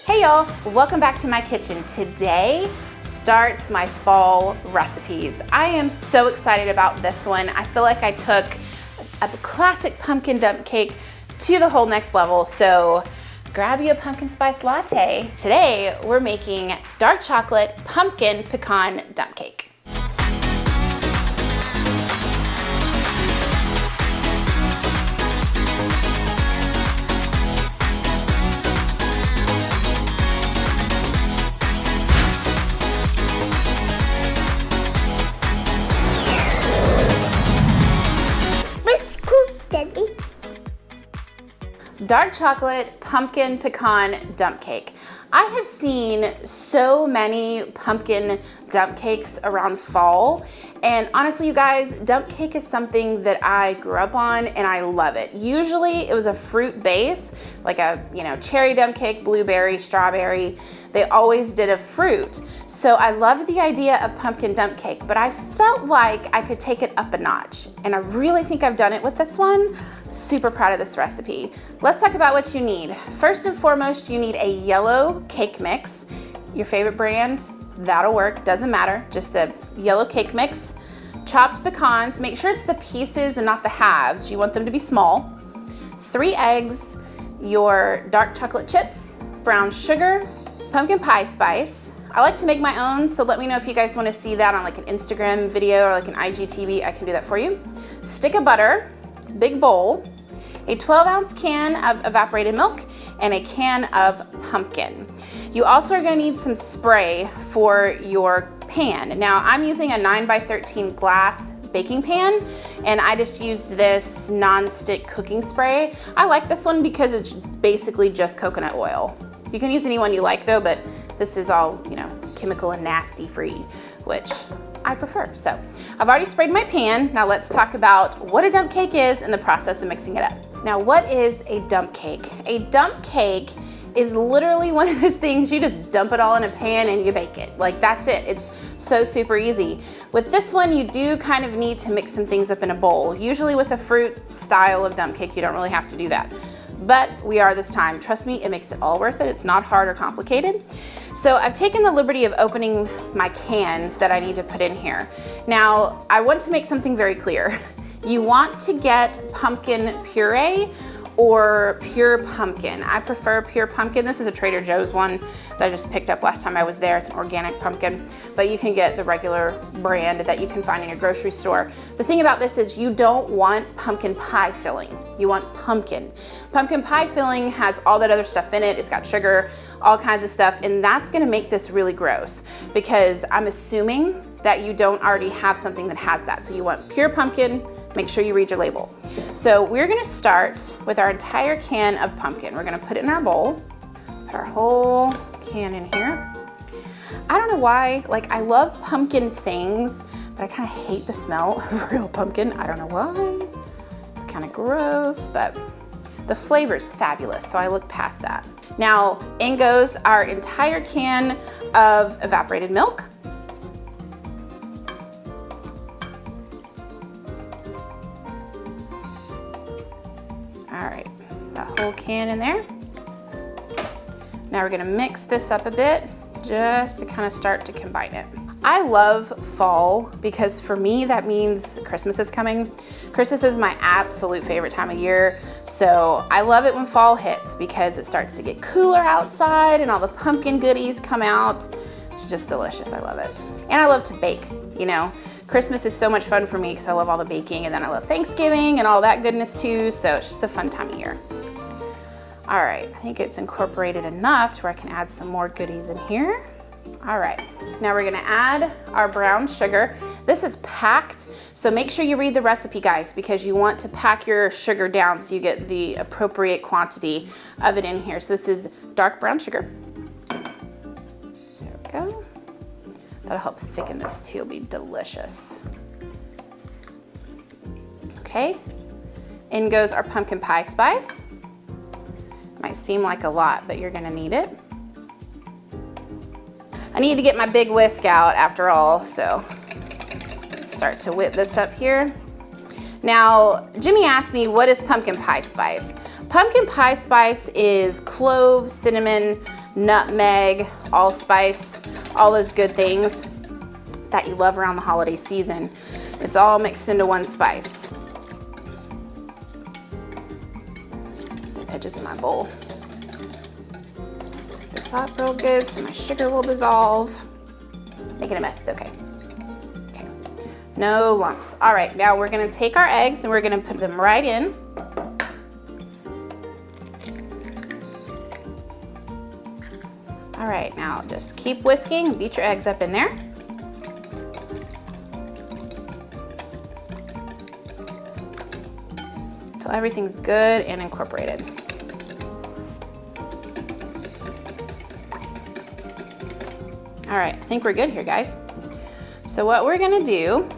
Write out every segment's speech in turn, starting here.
Hey y'all, welcome back to my kitchen. Today starts my fall recipes. I am so excited about this one. I feel like I took a classic pumpkin dump cake to the whole next level, so grab you a pumpkin spice latte. Today we're making dark chocolate pumpkin pecan dump cake. Dark chocolate pumpkin pecan dump cake. I have seen so many pumpkin dump cakes around fall, and honestly you guys, dump cake is something that I grew up on and I love it. Usually it was a fruit base, like a cherry dump cake, blueberry, strawberry. They always did a fruit. So I loved the idea of pumpkin dump cake, but I felt like I could take it up a notch, and I really think I've done it with this one. Super proud of this recipe. Let's talk about what you need. First and foremost, you need a yellow cake mix. Your favorite brand, that'll work, doesn't matter, just a yellow cake mix. Chopped pecans, make sure it's the pieces and not the halves. You want them to be small. 3 eggs, your dark chocolate chips, brown sugar, pumpkin pie spice. I like to make my own, so let me know if you guys want to see that on like an Instagram video or like an IGTV, I can do that for you. Stick of butter, big bowl, a 12-ounce can of evaporated milk, and a can of pumpkin. You also are going to need some spray for your pan. Now I'm using a 9x13 glass baking pan, and I just used this non-stick cooking spray. I like this one because it's basically just coconut oil. You can use any one you like though, but this is all, chemical and nasty free, which I prefer. So I've already sprayed my pan. Now let's talk about what a dump cake is and the process of mixing it up. Now, what is a dump cake? A dump cake is literally one of those things you just dump it all in a pan and you bake it. Like, that's it. It's so super easy. With this one, you do kind of need to mix some things up in a bowl. Usually with a fruit style of dump cake, you don't really have to do that. But we are this time. Trust me, it makes it all worth it. It's not hard or complicated. So I've taken the liberty of opening my cans that I need to put in here. Now, I want to make something very clear. You want to get pumpkin puree or pure pumpkin. I prefer pure pumpkin. This is a Trader Joe's one that I just picked up last time I was there. It's an organic pumpkin, but you can get the regular brand that you can find in your grocery store. The thing about this is you don't want pumpkin pie filling. You want pumpkin. Pumpkin pie filling has all that other stuff in it. It's got sugar, all kinds of stuff, and that's gonna make this really gross because I'm assuming that you don't already have something that has that. So you want pure pumpkin. Make sure you read your label. So we're gonna start with our entire can of pumpkin. We're gonna put it in our bowl, put our whole can in here. I don't know why, like I love pumpkin things, but I kind of hate the smell of real pumpkin. I don't know why. It's kind of gross, but the flavor's fabulous, so I look past that. Now, in goes our entire can of evaporated milk. All right, that whole can in there. Now we're gonna mix this up a bit just to kind of start to combine it. I love fall because for me that means Christmas is coming. Christmas is my absolute favorite time of year. So I love it when fall hits because it starts to get cooler outside and all the pumpkin goodies come out. It's just delicious, I love it. And I love to bake, Christmas is so much fun for me because I love all the baking, and then I love Thanksgiving and all that goodness too, so it's just a fun time of year. All right, I think it's incorporated enough to where I can add some more goodies in here. All right, now we're gonna add our brown sugar. This is packed, so make sure you read the recipe, guys, because you want to pack your sugar down so you get the appropriate quantity of it in here. So this is dark brown sugar. There we go. That'll help thicken this too, it'll be delicious. Okay, in goes our pumpkin pie spice. Might seem like a lot, but you're gonna need it. I need to get my big whisk out after all, so start to whip this up here. Now, Jimmy asked me, what is pumpkin pie spice? Pumpkin pie spice is clove, cinnamon, nutmeg, allspice, all those good things that you love around the holiday season. It's all mixed into one spice. The edges of my bowl. Mix this up real good so my sugar will dissolve. Making a mess, it's okay. Okay, no lumps. All right, now we're gonna take our eggs and we're gonna put them right in. All right, now just keep whisking, beat your eggs up in there. Until everything's good and incorporated. All right, I think we're good here, guys. So what we're gonna do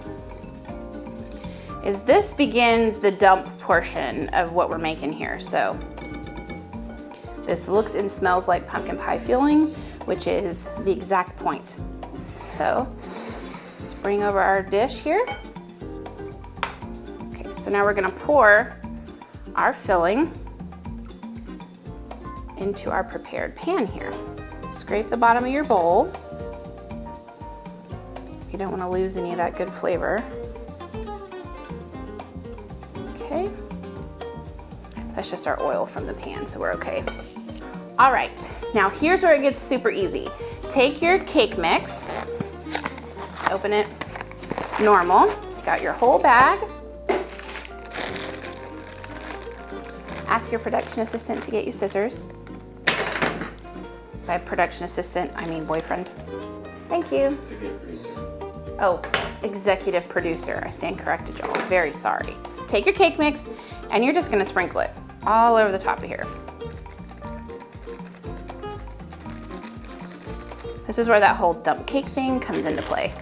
is this begins the dump portion of what we're making here. So this looks and smells like pumpkin pie filling, which is the exact point. So let's bring over our dish here. Okay, so now we're gonna pour our filling into our prepared pan here. Scrape the bottom of your bowl. You don't want to lose any of that good flavor. Okay. That's just our oil from the pan, so we're okay. All right, now here's where it gets super easy. Take your cake mix, open it normal. So you got your whole bag. Ask your production assistant to get you scissors. By production assistant, I mean boyfriend. Thank you. Executive producer. Oh, executive producer. I stand corrected, y'all. Very sorry. Take your cake mix and you're just gonna sprinkle it all over the top of here. This is where that whole dump cake thing comes into play.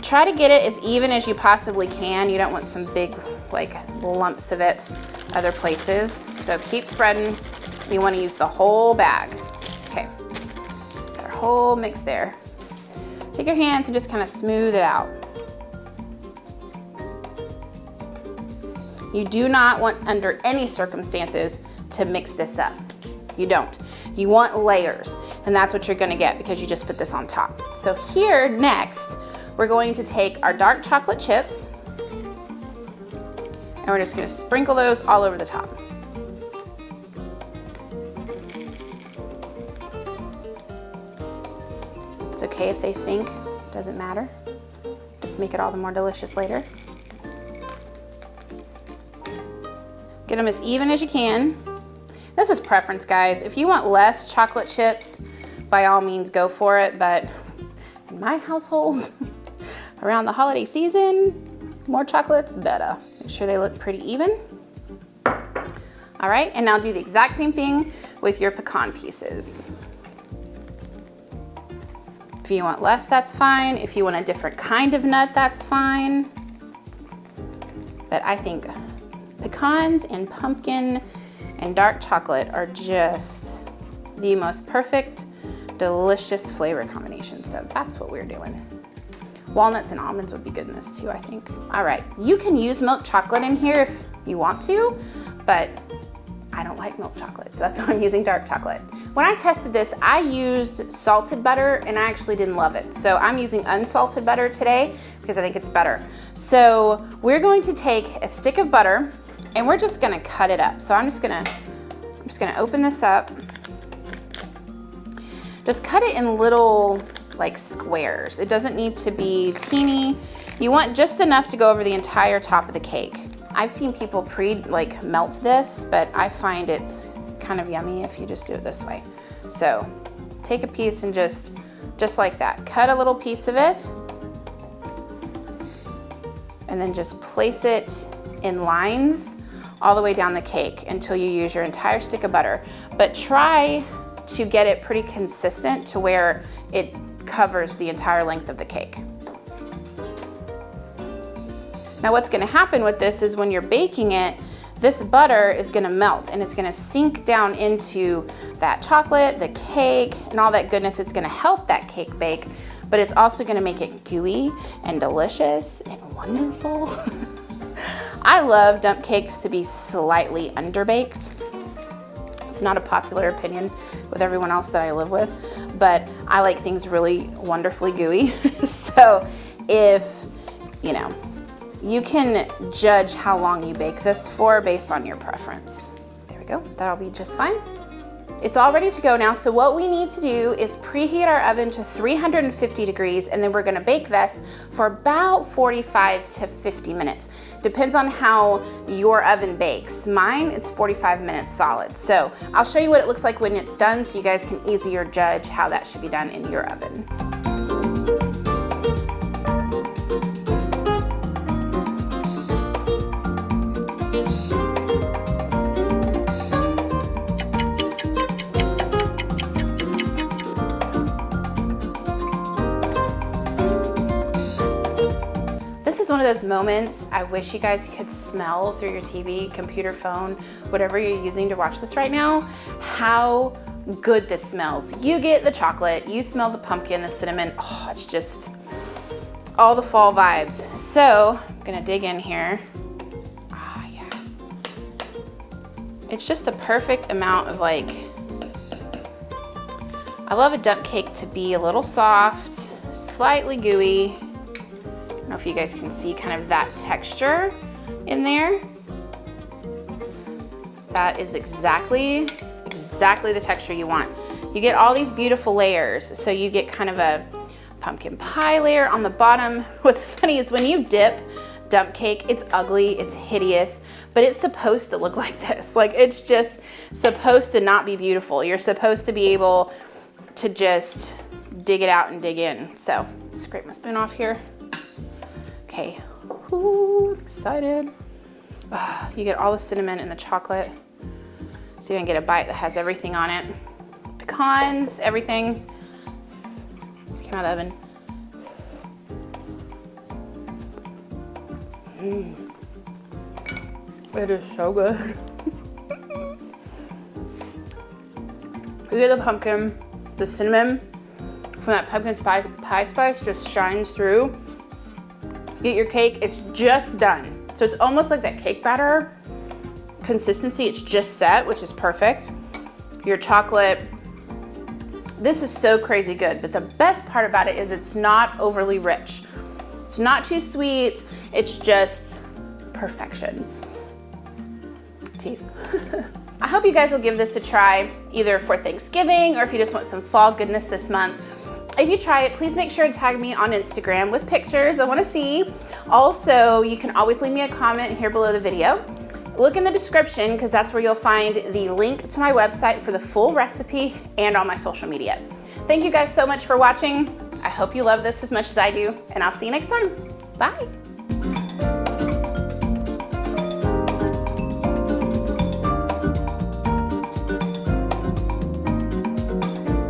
Try to get it as even as you possibly can. You don't want some big like lumps of it other places. So keep spreading. You want to use the whole bag. Okay, got our whole mix there. Take your hands and just kind of smooth it out. You do not want, under any circumstances, to mix this up. You don't. You want layers, and that's what you're gonna get because you just put this on top. So here, next, we're going to take our dark chocolate chips, and we're just gonna sprinkle those all over the top. It's okay if they sink, doesn't matter. Just make it all the more delicious later. Get them as even as you can. This is preference, guys. If you want less chocolate chips, by all means go for it, but in my household, around the holiday season, more chocolate's better. Make sure they look pretty even. All right, and now do the exact same thing with your pecan pieces. If you want less, that's fine. If you want a different kind of nut, that's fine. But I think pecans and pumpkin and dark chocolate are just the most perfect, delicious flavor combination. So that's what we're doing. Walnuts and almonds would be good in this too, I think. All right, you can use milk chocolate in here if you want to, but I don't like milk chocolate, so that's why I'm using dark chocolate. When I tested this, I used salted butter and I actually didn't love it. So I'm using unsalted butter today because I think it's better. So we're going to take a stick of butter and we're just gonna cut it up. So I'm just gonna open this up. Just cut it in little like squares. It doesn't need to be teeny. You want just enough to go over the entire top of the cake. I've seen people melt this, but I find it's kind of yummy if you just do it this way. So take a piece and just like that. Cut a little piece of it and then just place it in lines all the way down the cake until you use your entire stick of butter. But try to get it pretty consistent to where it covers the entire length of the cake. Now what's gonna happen with this is when you're baking it, this butter is gonna melt and it's gonna sink down into that chocolate, the cake, and all that goodness. It's gonna help that cake bake, but it's also gonna make it gooey and delicious and wonderful. I love dump cakes to be slightly underbaked. It's not a popular opinion with everyone else that I live with, but I like things really wonderfully gooey. So if, you can judge how long you bake this for based on your preference. There we go, that'll be just fine. It's all ready to go now, so what we need to do is preheat our oven to 350 degrees, and then we're gonna bake this for about 45 to 50 minutes. Depends on how your oven bakes. Mine, it's 45 minutes solid. So I'll show you what it looks like when it's done so you guys can easier judge how that should be done in your oven. This is one of those moments I wish you guys could smell through your TV, computer, phone, whatever you're using to watch this right now, how good this smells. You get the chocolate, you smell the pumpkin, the cinnamon, oh, it's just all the fall vibes. So I'm gonna dig in here. Ah, yeah. It's just the perfect amount of I love a dump cake to be a little soft, slightly gooey. I don't know if you guys can see kind of that texture in there. That is exactly the texture you want. You get all these beautiful layers. So you get kind of a pumpkin pie layer on the bottom. What's funny is when you dip dump cake, it's ugly, it's hideous, but it's supposed to look like this. Like, it's just supposed to not be beautiful. You're supposed to be able to just dig it out and dig in. So scrape my spoon off here. Okay, ooh, excited. Oh, you get all the cinnamon and the chocolate. So you can get a bite that has everything on it. Pecans, everything. Just came out of the oven. It is so good. You get the pumpkin, the cinnamon from that pumpkin pie spice just shines through. Get your cake, it's just done. So it's almost like that cake batter consistency, it's just set, which is perfect. Your chocolate, this is so crazy good, but the best part about it is it's not overly rich. It's not too sweet, it's just perfection. Teeth. I hope you guys will give this a try, either for Thanksgiving or if you just want some fall goodness this month. If you try it, please make sure to tag me on Instagram with pictures I want to see. Also, you can always leave me a comment here below the video. Look in the description because that's where you'll find the link to my website for the full recipe and all my social media. Thank you guys so much for watching. I hope you love this as much as I do, and I'll see you next time. Bye.